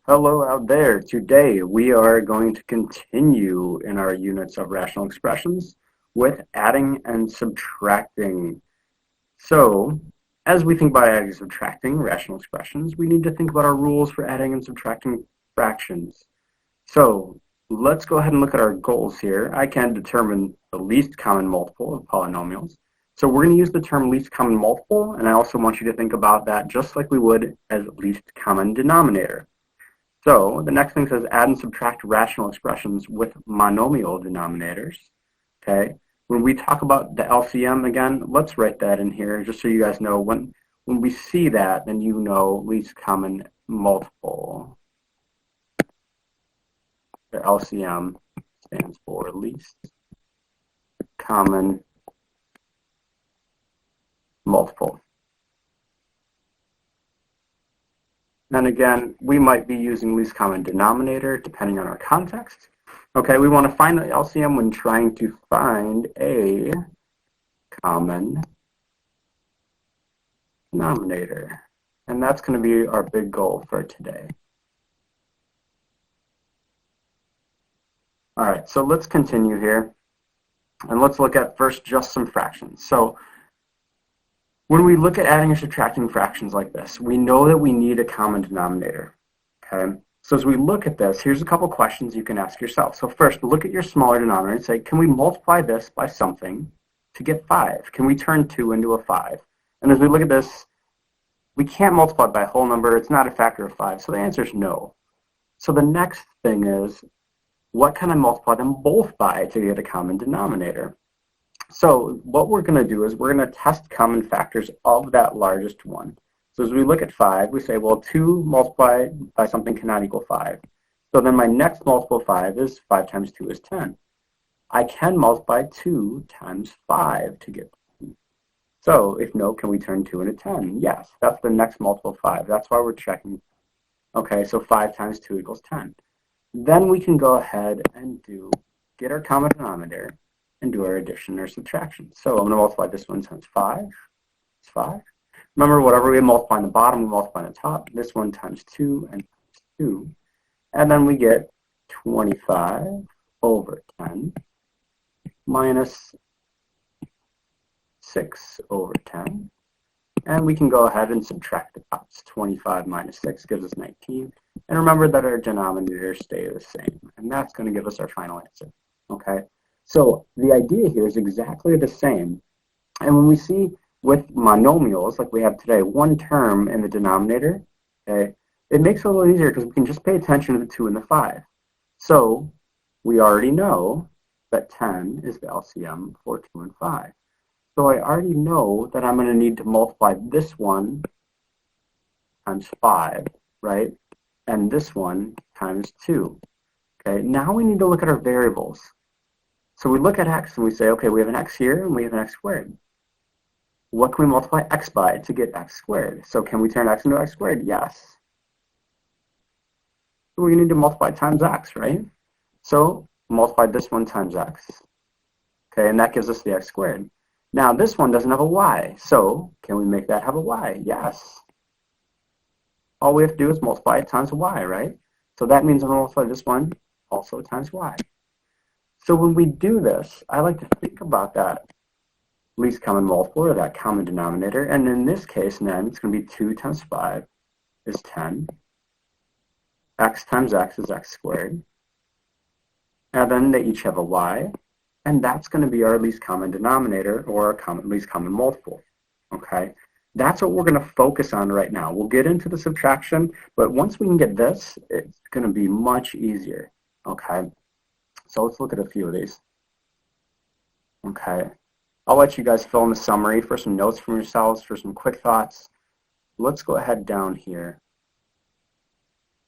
Hello out there. Today we are going to continue in our units of rational expressions with adding and subtracting. So, as we think about adding and subtracting rational expressions, we need to think about our rules for adding and subtracting fractions. So, let's go ahead and look at our goals here. I can determine the least common multiple of polynomials. So we're going to use the term least common multiple, and I also want you to think about that just like we would as least common denominator. So the next thing says add and subtract rational expressions with monomial denominators. Okay. When we talk about the LCM again, let's write that in here just so you guys know when we see that, then you know least common multiple. The LCM stands for least common multiple. And again, we might be using least common denominator depending on our context. Okay, we want to find the LCM when trying to find a common denominator. And that's going to be our big goal for today. All right, so let's continue here. And let's look at first just some fractions. So when we look at adding or subtracting fractions like this, we know that we need a common denominator, okay? So as we look at this, here's a couple questions you can ask yourself. So first, look at your smaller denominator and say, can we multiply this by something to get 5? Can we turn 2 into a 5? And as we look at this, we can't multiply by a whole number. It's not a factor of 5, so the answer is no. So the next thing is, what can I multiply them both by to get a common denominator? So what we're going to do is we're going to test common factors of that largest one. So as we look at 5, we say, well, 2 multiplied by something cannot equal 5. So then my next multiple of 5 is 5 times 2 is 10. I can multiply 2 times 5 to get 10. So if no, can we turn 2 into 10? Yes, that's the next multiple of 5. That's why we're checking. Okay, so 5 times 2 equals 10. Then we can go ahead and get our common denominator and do our addition or subtraction. So I'm going to multiply this one times 5. It's 5. Remember, whatever we multiply on the bottom, we multiply on the top. This one times 2 and times 2. And then we get 25 over 10 minus 6 over 10. And we can go ahead and subtract the tops. 25 minus 6 gives us 19. And remember that our denominators stay the same. And that's going to give us our final answer. Okay? So the idea here is exactly the same. And when we see with monomials, like we have today, one term in the denominator, okay, it makes it a little easier because we can just pay attention to the 2 and the 5. So we already know that 10 is the LCM for 2 and 5. So I already know that I'm going to need to multiply this one times 5, right? And this one times 2. Okay, now we need to look at our variables. So we look at x and we say, okay, we have an x here and we have an x squared. What can we multiply x by to get x squared? So can we turn x into x squared? Yes. So we need to multiply times x, right? So multiply this one times x. Okay, and that gives us the x squared. Now this one doesn't have a y, so can we make that have a y? Yes. All we have to do is multiply it times y, right? So that means I'm going to multiply this one also times y. So when we do this, I like to think about that least common multiple or that common denominator. And in this case, then, it's going to be 2 times 5 is 10. X times x is x squared. And then they each have a y. And that's going to be our least common denominator or our least common multiple. Okay? That's what we're going to focus on right now. We'll get into the subtraction, but once we can get this, it's going to be much easier. Okay? So let's look at a few of these. Okay. I'll let you guys fill in the summary for some notes from yourselves, for some quick thoughts. Let's go ahead down here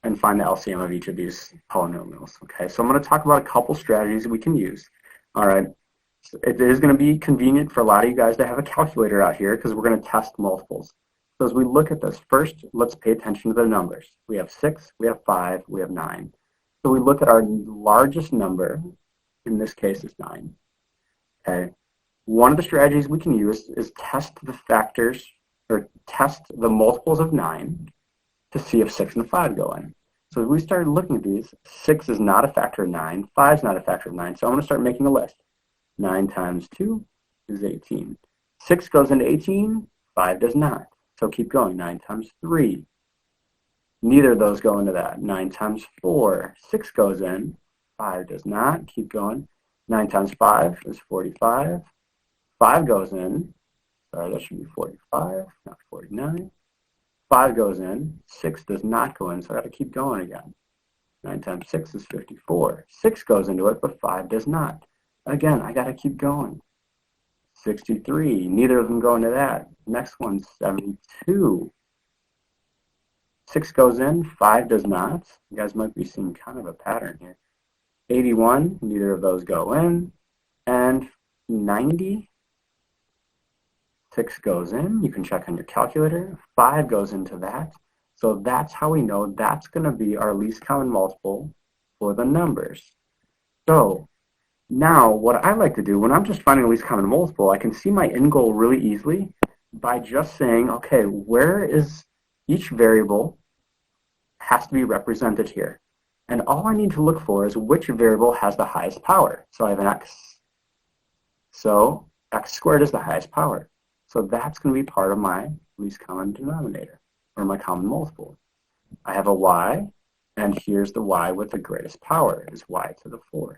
and find the LCM of each of these polynomials. Okay, so I'm going to talk about a couple strategies we can use. All right, so it is going to be convenient for a lot of you guys to have a calculator out here because we're going to test multiples. So as we look at this, first, let's pay attention to the numbers. We have 6, we have 5, we have 9. So we look at our largest number, in this case is 9. Okay. One of the strategies we can use is test the factors, or test the multiples of 9 to see if 6 and 5 go in. So we started looking at these. 6 is not a factor of 9. 5 is not a factor of 9. So I'm going to start making a list. 9 times 2 is 18. 6 goes into 18. 5 does not. So keep going. 9 times 3. Neither of those go into that. 9 times 4. 6 goes in. 5 does not. Keep going. 9 times 5 is 45. 5 goes in. Sorry, that should be 45, not 49. 5 goes in. 6 does not go in, so I got to keep going again. 9 times 6 is 54. 6 goes into it, but 5 does not. Again, I got to keep going. 63. Neither of them go into that. Next one's 72. 6 goes in. 5 does not. You guys might be seeing kind of a pattern here. 81. Neither of those go in. And 90. 6 goes in. You can check on your calculator. 5 goes into that. So that's how we know that's going to be our least common multiple for the numbers. So now what I like to do when I'm just finding a least common multiple, I can see my end goal really easily by just saying, okay, where is each variable has to be represented here. And all I need to look for is which variable has the highest power. So I have an x. So x squared is the highest power. So that's going to be part of my least common denominator, or my common multiple. I have a y, and here's the y with the greatest power, is y to the 4th.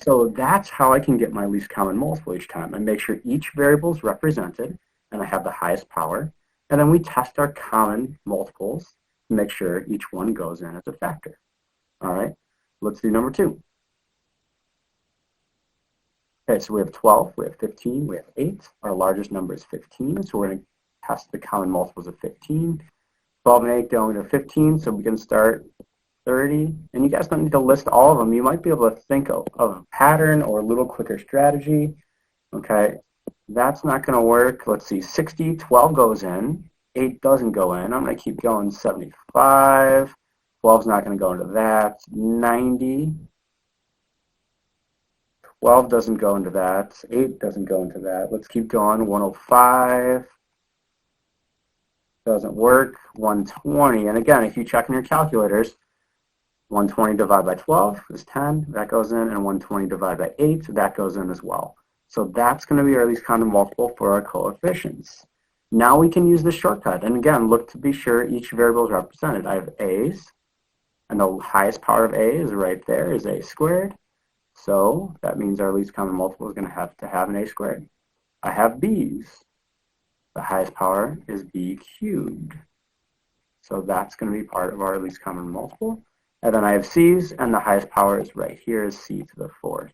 So that's how I can get my least common multiple each time. I make sure each variable is represented, and I have the highest power. And then we test our common multiples to make sure each one goes in as a factor. All right, let's do number 2. Okay, so we have 12, we have 15, we have 8. Our largest number is 15, so we're going to test the common multiples of 15. 12 and 8 going to 15, so we can start 30. And you guys don't need to list all of them. You might be able to think of a pattern or a little quicker strategy. Okay, that's not going to work. Let's see, 60, 12 goes in, 8 doesn't go in. I'm going to keep going, 75. 12 is not going to go into that. 90. 12 doesn't go into that. 8 doesn't go into that. Let's keep going. 105 doesn't work. 120. And again, if you check in your calculators, 120 divided by 12 is 10. That goes in. And 120 divided by 8, that goes in as well. So that's going to be our least common multiple for our coefficients. Now we can use the shortcut. And again, look to be sure each variable is represented. I have a's, and the highest power of a is right there, is a squared. So that means our least common multiple is going to have an a squared. I have b's. The highest power is b cubed. So that's going to be part of our least common multiple. And then I have c's, and the highest power is right here, is c to the 4th.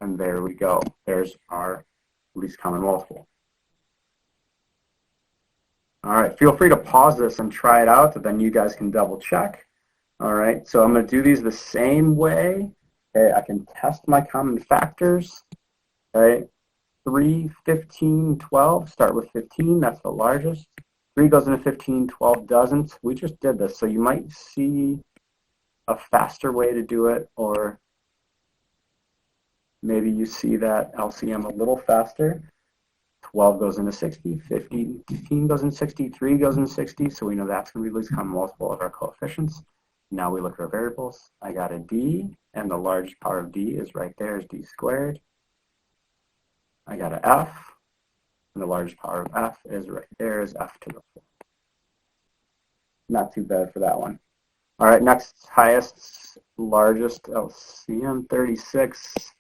And there we go. There's our least common multiple. All right, feel free to pause this and try it out, and then you guys can double check. All right, so I'm going to do these the same way. Okay, I can test my common factors. Okay, 3, 15, 12. Start with 15. That's the largest. 3 goes into 15. 12 doesn't. We just did this, so you might see a faster way to do it, or maybe you see that LCM a little faster. 12 goes into 60. 15 goes into 60. 3 goes into 60. So we know that's going to be the least common multiple of our coefficients. Now we look at our variables. I got a d, and the largest power of d is right there, is d squared. I got a f, and the largest power of f is right there, is f to the 4th. Not too bad for that one. All right, next, highest, largest LCM, 36.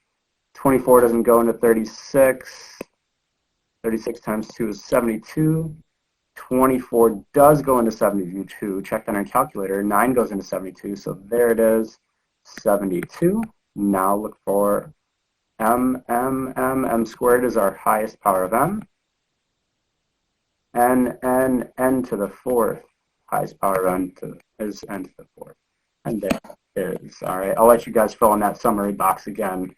24 doesn't go into 36. 36 times 2 is 72. 24 does go into 72. Check that on a calculator. 9 goes into 72, so there it is, 72. Now look for m squared is our highest power of m. N to the 4th, highest power of n is n to the 4th. And there it is. All right, I'll let you guys fill in that summary box again.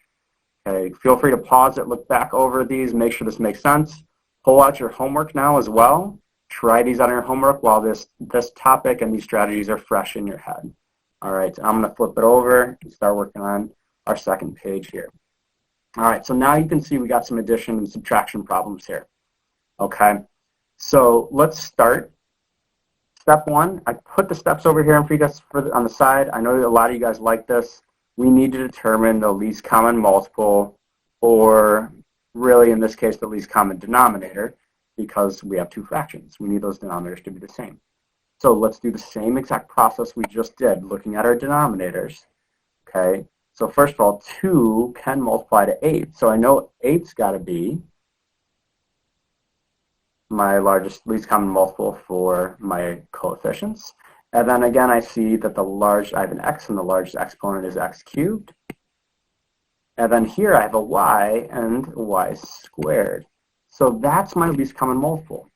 Okay, feel free to pause it, look back over these, make sure this makes sense. Pull out your homework now as well. Try these on your homework while this topic and these strategies are fresh in your head. All right, so I'm going to flip it over and start working on our second page here. All right, so now you can see we got some addition and subtraction problems here. Okay, so let's start step one, I put the steps over here for you guys on the side. I know that a lot of you guys like this. We need to determine the least common multiple, or really in this case, the least common denominator, because we have two fractions. We need those denominators to be the same. So let's do the same exact process we just did, looking at our denominators. Okay, so first of all, 2 can multiply to 8. So I know 8's got to be my least common multiple for my coefficients. And then again, I see that I have an x, and the largest exponent is x cubed. And then here I have a y and y squared. So that's my least common multiple.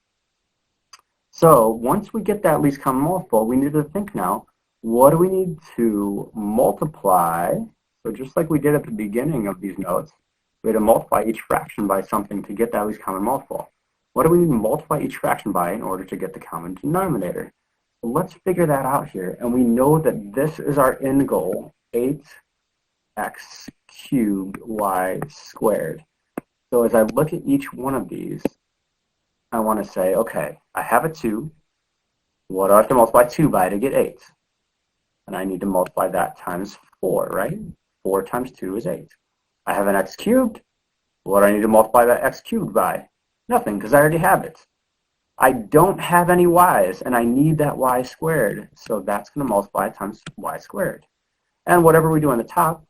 So once we get that least common multiple, we need to think now, what do we need to multiply? So just like we did at the beginning of these notes, we had to multiply each fraction by something to get that least common multiple. What do we need to multiply each fraction by in order to get the common denominator? So let's figure that out here. And we know that this is our end goal, 8x cubed y squared. So as I look at each one of these, I want to say, okay, I have a 2. What do I have to multiply 2 by to get 8? And I need to multiply that times 4, right? 4 times 2 is 8. I have an x cubed. What do I need to multiply that x cubed by? Nothing, because I already have it. I don't have any y's, and I need that y squared. So that's going to multiply times y squared. And whatever we do on the top,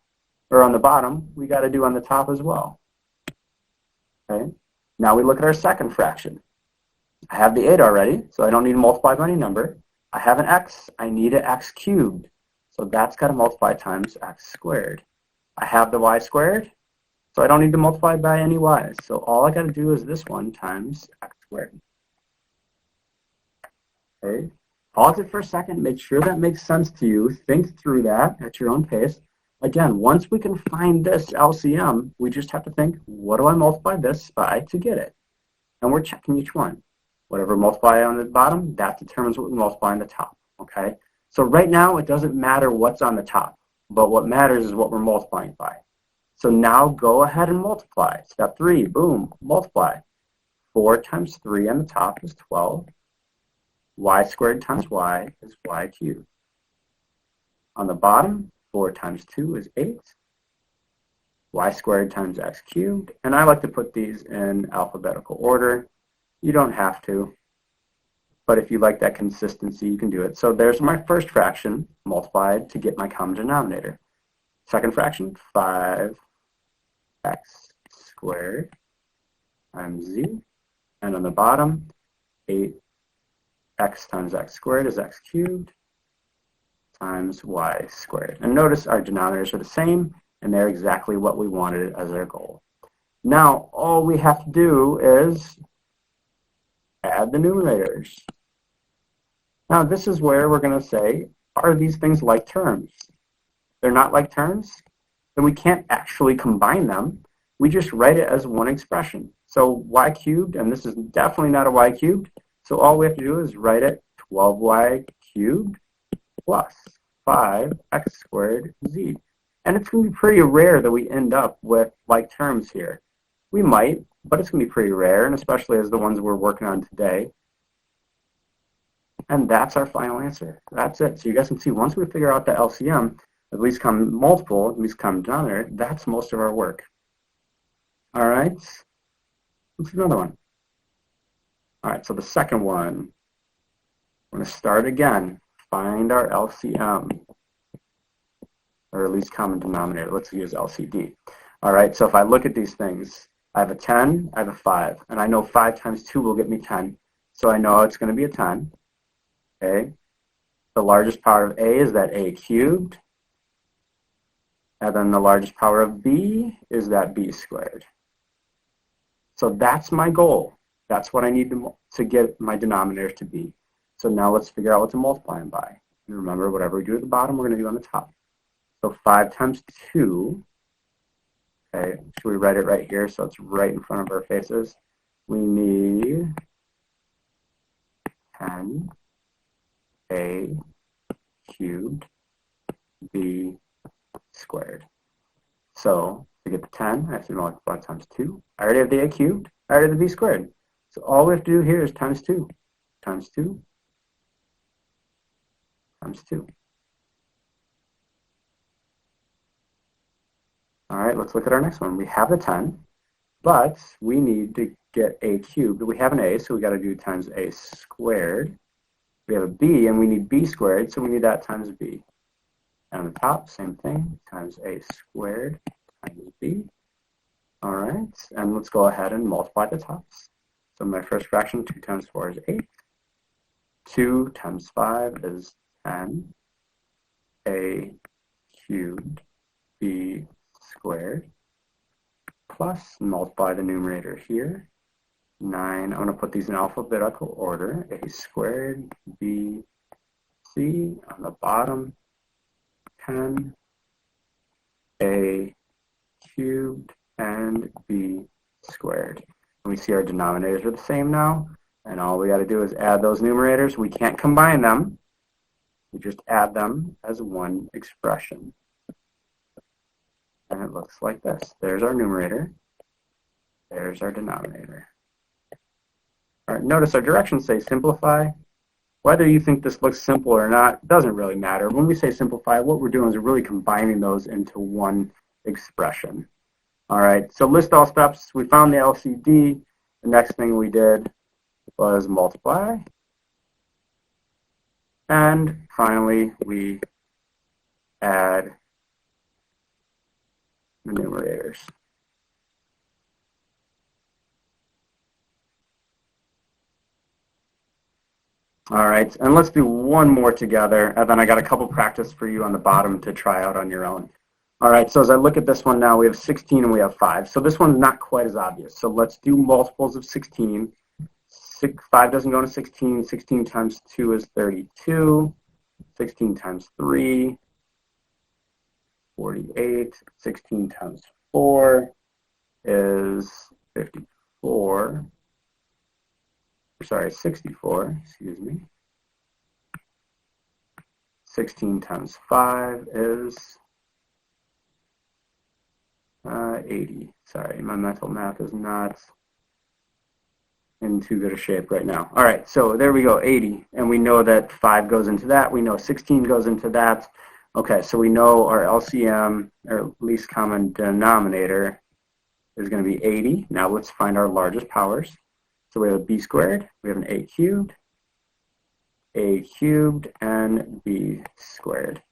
or on the bottom, we got to do on the top as well. Okay. Now we look at our second fraction. I have the 8 already, so I don't need to multiply by any number. I have an x. I need an x cubed. So that's got to multiply times x squared. I have the y squared, so I don't need to multiply by any y's. So all I got to do is this one times x squared. Okay. Pause it for a second. Make sure that makes sense to you. Think through that at your own pace. Again, once we can find this LCM, we just have to think, what do I multiply this by to get it? And we're checking each one. Whatever we multiply on the bottom, that determines what we multiply on the top. Okay. So right now, it doesn't matter what's on the top, but what matters is what we're multiplying by. So now go ahead and multiply. Step 3, boom, multiply. 4 times 3 on the top is 12. Y squared times y is y cubed. On the bottom, 4 times 2 is 8. Y squared times x cubed. And I like to put these in alphabetical order. You don't have to. But if you like that consistency, you can do it. So there's my first fraction multiplied to get my common denominator. Second fraction, 5x squared times z. And on the bottom, 8x times x squared is x cubed times y squared. And notice our denominators are the same, and they're exactly what we wanted as our goal. Now, all we have to do is add the numerators. Now, this is where we're going to say, are these things like terms? They're not like terms, then we can't actually combine them. We just write it as one expression. So y cubed, and this is definitely not a y cubed, so all we have to do is write it 12y cubed plus 5x squared z. And it's going to be pretty rare that we end up with like terms here. We might, but it's going to be pretty rare, and especially as the ones we're working on today. And that's our final answer. That's it. So you guys can see once we figure out the LCM, at least common multiple, at least common denominator, that's most of our work. All right, let's do another one. All right, so the second one, we're going to start again. Find our LCM, or at least common denominator. Let's use LCD. All right, so if I look at these things, I have a 10, I have a 5, and I know 5 times 2 will get me 10. So I know it's going to be a 10. Okay. The largest power of A is that A cubed. And then the largest power of B is that B squared. So that's my goal. That's what I need to get my denominator to be. So now let's figure out what to multiply them by. And remember, whatever we do at the bottom, we're going to do on the top. So 5 times 2. Okay, should we write it right here so it's right in front of our faces? We need 10 A cubed B squared. So to get the 10, I have to multiply times 2. I already have the A cubed. I already have the B squared. So all we have to do here is times 2. Times 2 times 2. All right, let's look at our next one. We have a 10, but we need to get a cubed. We have an a, so we got to do times a squared. We have a b, and we need b squared, so we need that times b. And on the top, same thing, times a squared times b. All right, and let's go ahead and multiply the tops. So my first fraction, 2 times 4 is 8. 2 times 5 is 10. A cubed b squared plus, multiply the numerator here. 9, I'm going to put these in alphabetical order. A squared b c on the bottom. 10. A cubed and b squared. And we see our denominators are the same now. And all we got to do is add those numerators. We can't combine them. We just add them as one expression. And it looks like this. There's our numerator. There's our denominator. All right, notice our directions say simplify. Whether you think this looks simple or not doesn't really matter. When we say simplify, what we're doing is we're really combining those into one expression. All right, so list all steps. We found the LCD. The next thing we did was multiply. And finally, we add the numerators. All right, and let's do one more together, and then I got a couple practice for you on the bottom to try out on your own. All right, so as I look at this one now, we have 16 and we have 5. So this one's not quite as obvious. So let's do multiples of 16. 5 doesn't go to 16. 16 times 2 is 32. 16 times 3, 48. 16 times 4 is 54. Sorry, 64, excuse me. 16 times 5 is 80. Sorry, my mental math is not in too good a shape right now. All right, so there we go, 80. And we know that 5 goes into that. We know 16 goes into that. Okay, so we know our LCM, or least common denominator, is going to be 80. Now let's find our largest powers. So we have a b squared, we have an a cubed, and b squared.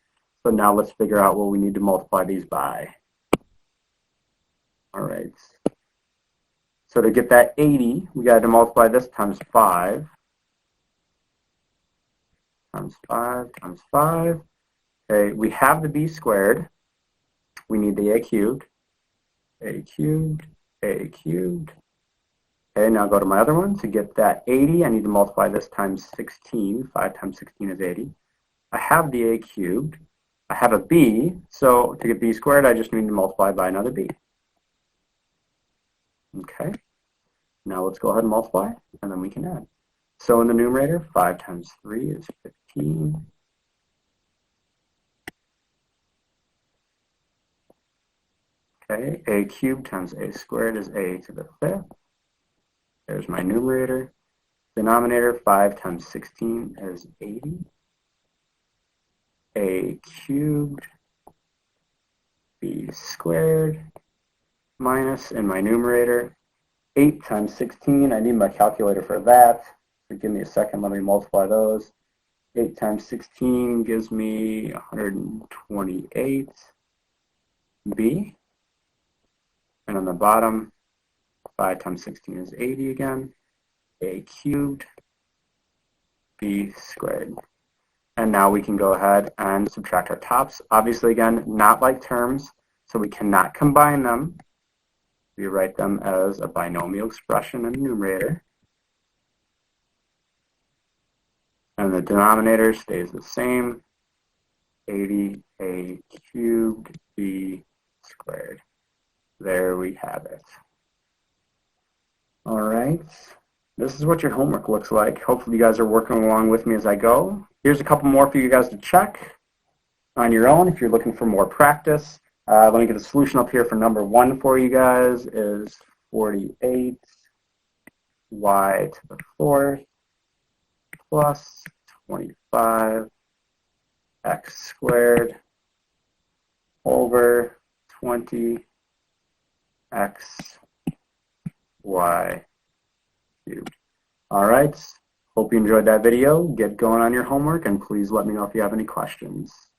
So now let's figure out what we need to multiply these by. All right. So to get that 80, we got to multiply this times 5. Times 5 times 5. Okay, we have the b squared. We need the a cubed. A cubed, a cubed. Okay, now go to my other one. To get that 80, I need to multiply this times 16. 5 times 16 is 80. I have the a cubed. I have a b, so to get b squared, I just need to multiply by another b. Okay, now let's go ahead and multiply, and then we can add. So in the numerator, 5 times 3 is 15. Okay, a cubed times a squared is a to the 5th. There's my numerator. Denominator, 5 times 16 is 80. A cubed, b squared, minus, in my numerator, 8 times 16. I need my calculator for that. So give me a second, let me multiply those. 8 times 16 gives me 128. B. And on the bottom, 5 times 16 is 80 again. A cubed, b squared. And now we can go ahead and subtract our tops. Obviously, again, not like terms, so we cannot combine them. We write them as a binomial expression in the numerator. And the denominator stays the same. 80 a cubed b squared. There we have it. All right. This is what your homework looks like. Hopefully you guys are working along with me as I go. Here's a couple more for you guys to check on your own if you're looking for more practice. Let me get the solution up here for number 1 for you guys is 48 y to the 4th plus 25 x squared over 20 x y cubed. All right, hope you enjoyed that video. Get going on your homework, and please let me know if you have any questions.